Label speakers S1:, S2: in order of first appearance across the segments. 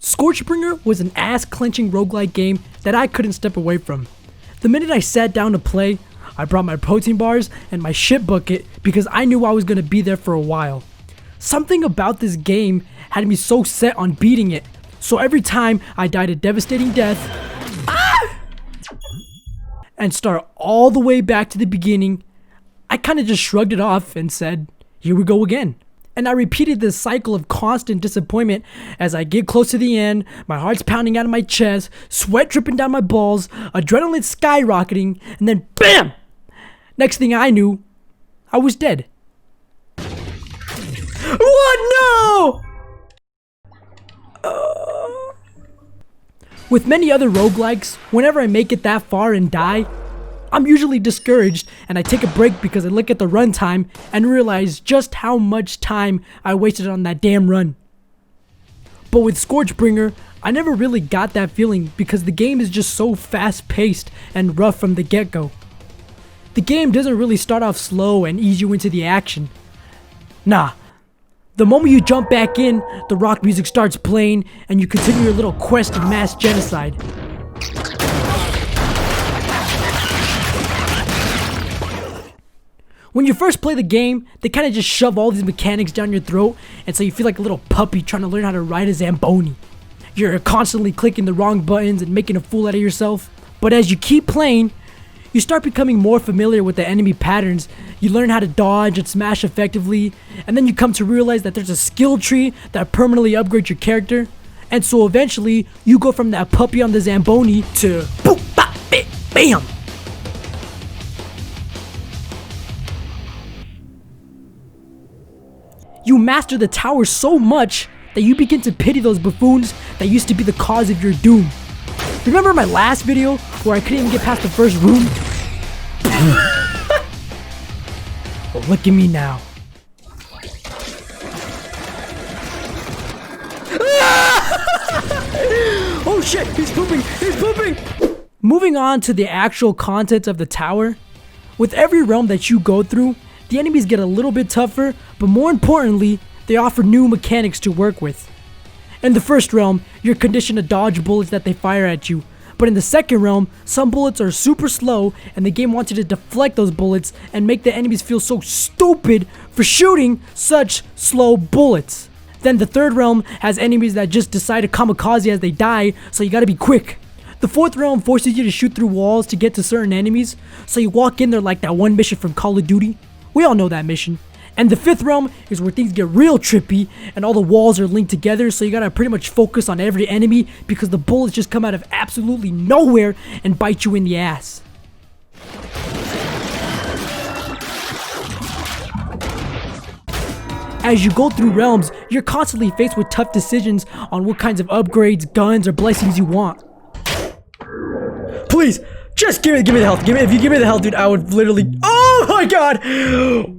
S1: ScourgeBringer was an ass-clenching roguelike game that I couldn't step away from. The minute I sat down to play, I brought my protein bars and my shit bucket because I knew I was going to be there for a while. Something about this game had me so set on beating it, so every time I died a devastating death, and start all the way back to the beginning, I kind of just shrugged it off and said, here we go again. And I repeated this cycle of constant disappointment as I get close to the end, my heart's pounding out of my chest, sweat dripping down my balls, adrenaline skyrocketing, and then BAM! Next thing I knew, I was dead. What? No! With many other roguelikes, whenever I make it that far and die, I'm usually discouraged and I take a break because I look at the runtime and realize just how much time I wasted on that damn run. But with ScourgeBringer, I never really got that feeling because the game is just so fast paced and rough from the get-go. The game doesn't really start off slow and ease you into the action. Nah. The moment you jump back in, the rock music starts playing and you continue your little quest of mass genocide. When you first play the game, they kind of just shove all these mechanics down your throat, and so you feel like a little puppy trying to learn how to ride a Zamboni. You're constantly clicking the wrong buttons and making a fool out of yourself. But as you keep playing, you start becoming more familiar with the enemy patterns, you learn how to dodge and smash effectively, and then you come to realize that there's a skill tree that permanently upgrades your character, and so eventually, you go from that puppy on the Zamboni to boop, bop, bam! You master the tower so much that you begin to pity those buffoons that used to be the cause of your doom. Remember my last video where I couldn't even get past the first room? Well, look at me now. Oh shit, he's pooping, he's pooping! Moving on to the actual content of the tower. With every realm that you go through, the enemies get a little bit tougher, but more importantly, they offer new mechanics to work with. In the first realm, you're conditioned to dodge bullets that they fire at you, but in the second realm, some bullets are super slow and the game wants you to deflect those bullets and make the enemies feel so stupid for shooting such slow bullets. Then the third realm has enemies that just decide to kamikaze as they die, so you gotta be quick. The fourth realm forces you to shoot through walls to get to certain enemies, so you walk in there like that one mission from Call of Duty. We all know that mission. And the fifth realm is where things get real trippy and all the walls are linked together, so you gotta pretty much focus on every enemy because the bullets just come out of absolutely nowhere and bite you in the ass. As you go through realms, you're constantly faced with tough decisions on what kinds of upgrades, guns, or blessings you want. Please! Just give me the health. If you give me the health, dude, I would literally. Oh my god!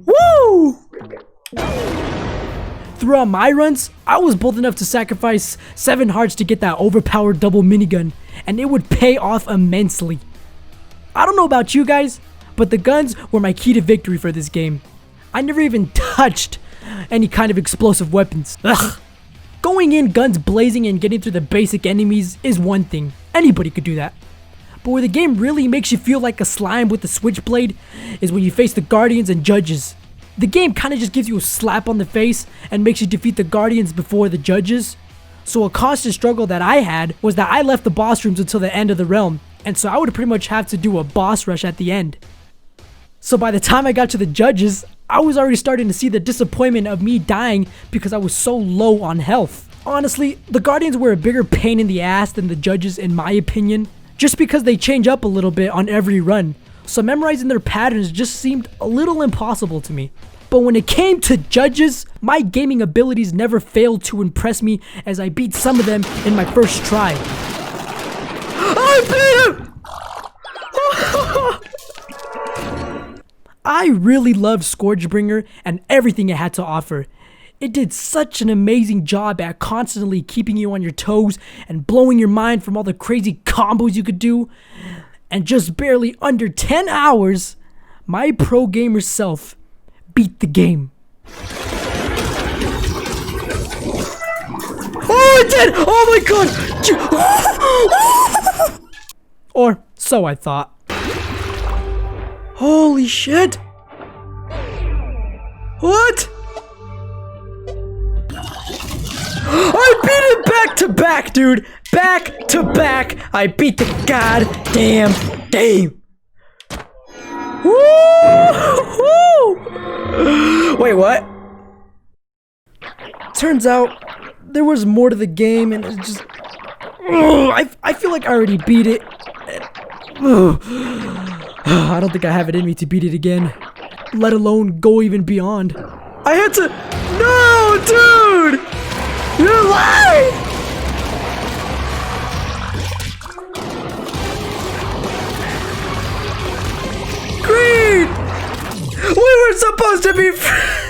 S1: Woo! Throughout my runs, I was bold enough to sacrifice 7 hearts to get that overpowered double minigun, and it would pay off immensely. I don't know about you guys, but the guns were my key to victory for this game. I never even touched any kind of explosive weapons. Ugh. Going in guns blazing and getting through the basic enemies is one thing. Anybody could do that. But where the game really makes you feel like a slime with a switchblade is when you face the guardians and judges. The game kind of just gives you a slap on the face and makes you defeat the guardians before the judges. So a constant struggle that I had was that I left the boss rooms until the end of the realm, and so I would pretty much have to do a boss rush at the end. So by the time I got to the judges, I was already starting to see the disappointment of me dying because I was so low on health. Honestly, the guardians were a bigger pain in the ass than the judges in my opinion, just because they change up a little bit on every run, so memorizing their patterns just seemed a little impossible to me. But when it came to judges, my gaming abilities never failed to impress me as I beat some of them in my first try. I beat him! I really loved ScourgeBringer and everything it had to offer. It did such an amazing job at constantly keeping you on your toes and blowing your mind from all the crazy combos you could do. And just barely under 10 hours, my pro gamer self beat the game. Oh, I did! Oh my god! Or so I thought. Holy shit! What? I beat it back to back, dude! Back to back! I beat the goddamn game! Woo! Wait, what? Turns out there was more to the game, and it's just. I feel like I already beat it. I don't think I have it in me to beat it again, let alone go even beyond. I had to. No, dude! You're lying! Green! We were supposed to be friends!